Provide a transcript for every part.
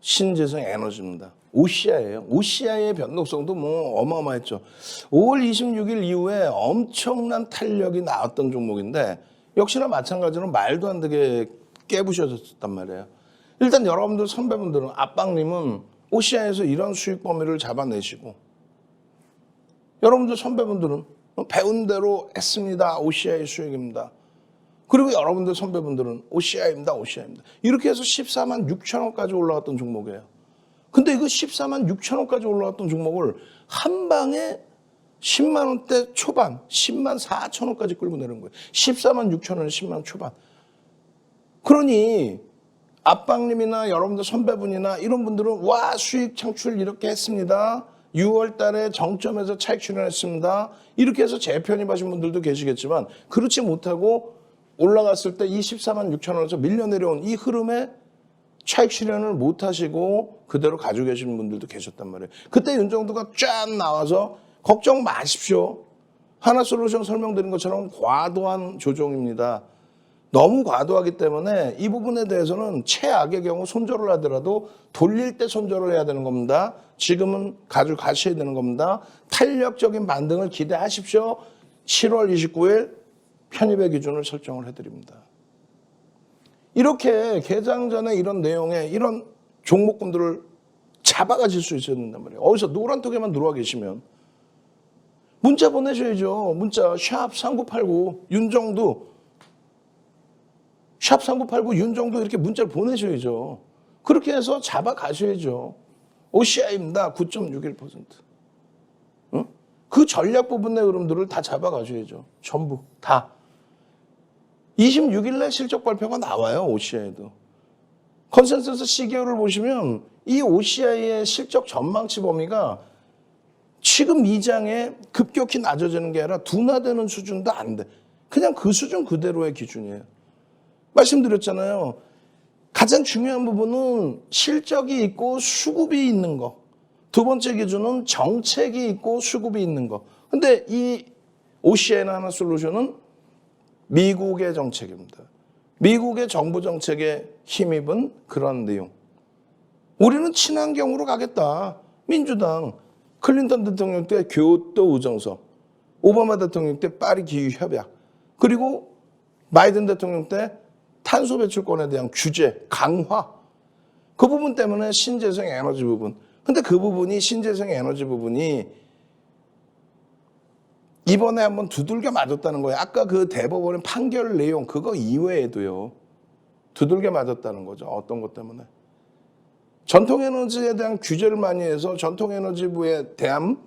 신재생 에너지입니다. OCI예요. OCI의 변동성도 뭐 어마어마했죠. 5월 26일 이후에 엄청난 탄력이 나왔던 종목인데 역시나 마찬가지로 말도 안 되게 깨부셔졌단 말이에요. 일단 여러분들 선배분들은 압박님은 OCI에서 이런 수익 범위를 잡아내시고 여러분들 선배분들은 배운 대로 했습니다. OCI 수익입니다. 그리고 여러분들 선배분들은 OCI입니다. OCI입니다. 이렇게 해서 14만 6천 원까지 올라왔던 종목이에요. 근데 이거 14만 6천 원까지 올라왔던 종목을 한 방에 10만 원대 초반, 10만 4천 원까지 끌고 내는 거예요. 14만 6천 원에 10만 원 초반. 그러니 압박님이나 여러분들 선배분이나 이런 분들은 와 수익 창출 이렇게 했습니다. 6월 달에 정점에서 차익 실현했습니다. 이렇게 해서 재편입하신 분들도 계시겠지만 그렇지 못하고 올라갔을 때 이 14만 6천 원에서 밀려 내려온 이 흐름에 차익 실현을 못 하시고 그대로 가지고 계시는 분들도 계셨단 말이에요. 그때 윤정도가 쫙 나와서 걱정 마십시오. 하나솔루션 설명드린 것처럼 과도한 조정입니다. 너무 과도하기 때문에 이 부분에 대해서는 최악의 경우 손절을 하더라도 돌릴 때 손절을 해야 되는 겁니다. 지금은 가지고 가셔야 되는 겁니다. 탄력적인 반등을 기대하십시오. 7월 29일 편입의 기준을 설정을 해드립니다. 이렇게 개장 전에 이런 내용에 이런 종목군들을 잡아가실 수 있어야 된단 말이에요. 어디서 노란톡에만 들어와 계시면 문자 보내셔야죠. 문자 샵 3989 윤정도 샵 3989 윤정도 이렇게 문자를 보내셔야죠. 그렇게 해서 잡아가셔야죠. OCI입니다. 9.61%. 응? 그 전략 부분의 흐름들을 다 잡아가셔야죠. 전부 다. 26일 날 실적 발표가 나와요. OCI도. 컨센서스 시계열을 보시면 이 OCI의 실적 전망치 범위가 지금 이 장에 급격히 낮아지는 게 아니라 둔화되는 수준도 안 돼. 그냥 그 수준 그대로의 기준이에요. 말씀드렸잖아요. 가장 중요한 부분은 실적이 있고 수급이 있는 거. 두 번째 기준은 정책이 있고 수급이 있는 거. 근데 이 OCI나 하나솔루션은 미국의 정책입니다. 미국의 정부 정책에 힘입은 그런 내용. 우리는 친환경으로 가겠다. 민주당, 클린턴 대통령 때 교토 우정서, 오바마 대통령 때 파리 기후 협약, 그리고 바이든 대통령 때 탄소 배출권에 대한 규제, 강화. 그 부분 때문에 신재생 에너지 부분. 근데 그 부분이 신재생 에너지 부분이 이번에 한번 두들겨 맞았다는 거예요. 아까 그 대법원의 판결 내용 그거 이외에도요. 두들겨 맞았다는 거죠. 어떤 것 때문에. 전통에너지에 대한 규제를 많이 해서 전통에너지부에 대한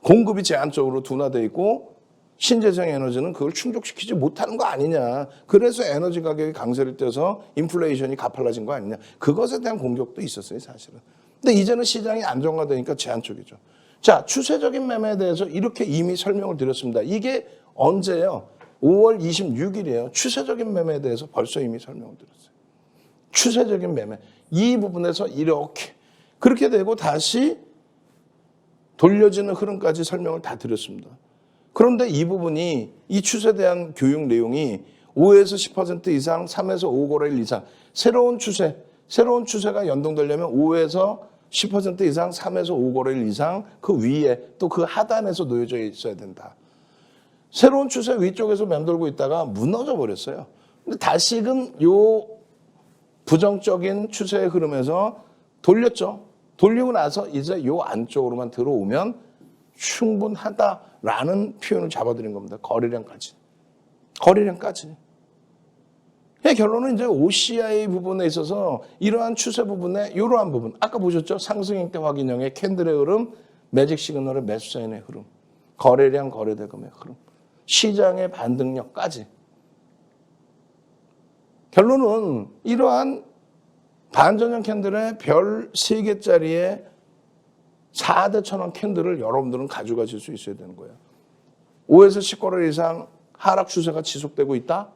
공급이 제한적으로 둔화되어 있고 신재생 에너지는 그걸 충족시키지 못하는 거 아니냐. 그래서 에너지 가격이 강세를 떼서 인플레이션이 가팔라진 거 아니냐. 그것에 대한 공격도 있었어요. 사실은. 근데 이제는 시장이 안정화되니까 제한적이죠. 자, 추세적인 매매에 대해서 이렇게 이미 설명을 드렸습니다. 이게 언제예요? 5월 26일이에요. 추세적인 매매에 대해서 벌써 이미 설명을 드렸어요. 추세적인 매매. 이 부분에서 이렇게 그렇게 되고 다시 돌려지는 흐름까지 설명을 다 드렸습니다. 그런데 이 부분이 이 추세에 대한 교육 내용이 5에서 10% 이상, 3에서 5거래일 이상 새로운 추세가 연동되려면 5에서 10% 이상, 3에서 5거래일 이상 그 위에 또 그 하단에서 놓여져 있어야 된다. 새로운 추세 위쪽에서 맴돌고 있다가 무너져 버렸어요. 근데 다시금 요 부정적인 추세의 흐름에서 돌렸죠. 돌리고 나서 이제 요 안쪽으로만 들어오면 충분하다라는 표현을 잡아드린 겁니다. 거래량까지. 결론은 이제 OCI 부분에 있어서 이러한 추세 부분에 이러한 부분. 아까 보셨죠? 상승행태 확인형의 캔들의 흐름, 매직 시그널의 매수 사인의 흐름, 거래량 거래대금의 흐름, 시장의 반등력까지. 결론은 이러한 반전형 캔들의 별 3개짜리의 4대 천원 캔들을 여러분들은 가져가실 수 있어야 되는 거예요. 5에서 10거래일 이상 하락 추세가 지속되고 있다.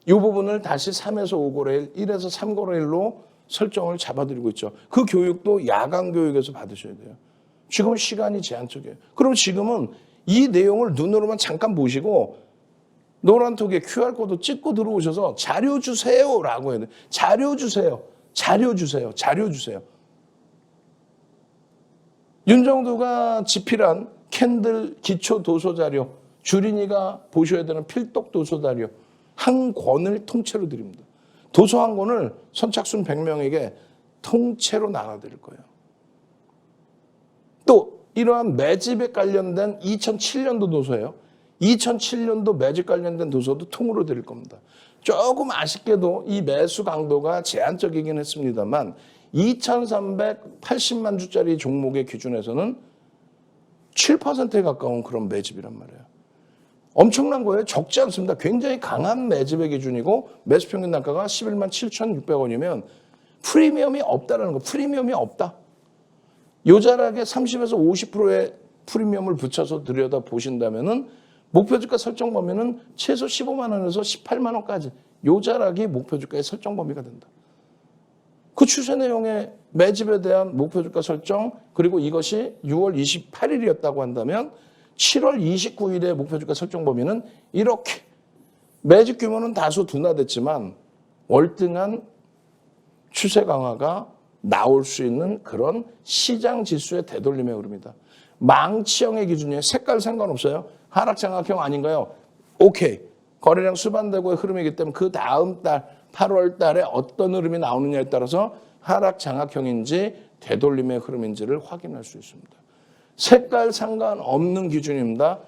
이 부분을 다시 3에서 5거래일, 1에서 3거래일로 설정을 잡아드리고 있죠. 그 교육도 야간 교육에서 받으셔야 돼요. 지금은 시간이 제한적이에요. 그럼 지금은 이 내용을 눈으로만 잠깐 보시고 노란톡에 QR코드 찍고 들어오셔서 자료 주세요라고 해야 돼요. 자료 주세요. 자료 주세요. 자료 주세요. 윤정두가 집필한 캔들 기초 도서 자료, 주린이가 보셔야 되는 필독 도서 자료 한 권을 통째로 드립니다. 도서 한 권을 선착순 100명에게 통째로 나눠드릴 거예요. 또 이러한 매집에 관련된 2007년도 도서예요. 2007년도 매집 관련된 도서도 통으로 드릴 겁니다. 조금 아쉽게도 이 매수 강도가 제한적이긴 했습니다만 2,380만 주짜리 종목의 기준에서는 7%에 가까운 그런 매집이란 말이에요. 엄청난 거예요. 적지 않습니다. 굉장히 강한 매집의 기준이고 매수평균 단가가 11만 7,600원이면 프리미엄이 없다라는 거. 프리미엄이 없다. 요자락에 30에서 50%의 프리미엄을 붙여서 들여다 보신다면은 목표주가 설정 범위는 최소 15만 원에서 18만 원까지 요자락이 목표주가의 설정 범위가 된다. 그 추세 내용의 매집에 대한 목표주가 설정 그리고 이것이 6월 28일이었다고 한다면 7월 29일의 목표주가 설정 범위는 이렇게 매집 규모는 다소 둔화됐지만 월등한 추세 강화가 나올 수 있는 그런 시장 지수의 되돌림의 흐름이다. 망치형의 기준이에요. 색깔 상관없어요. 하락장악형 아닌가요? 오케이. 거래량 수반되고의 흐름이기 때문에 그 다음 달 8월 달에 어떤 흐름이 나오느냐에 따라서 하락장악형인지 되돌림의 흐름인지를 확인할 수 있습니다. 색깔 상관없는 기준입니다.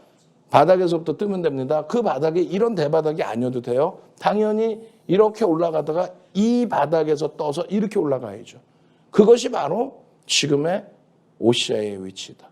바닥에서부터 뜨면 됩니다. 그 바닥이 이런 대바닥이 아니어도 돼요. 당연히 이렇게 올라가다가 이 바닥에서 떠서 이렇게 올라가야죠. 그것이 바로 지금의 OCI의 위치다.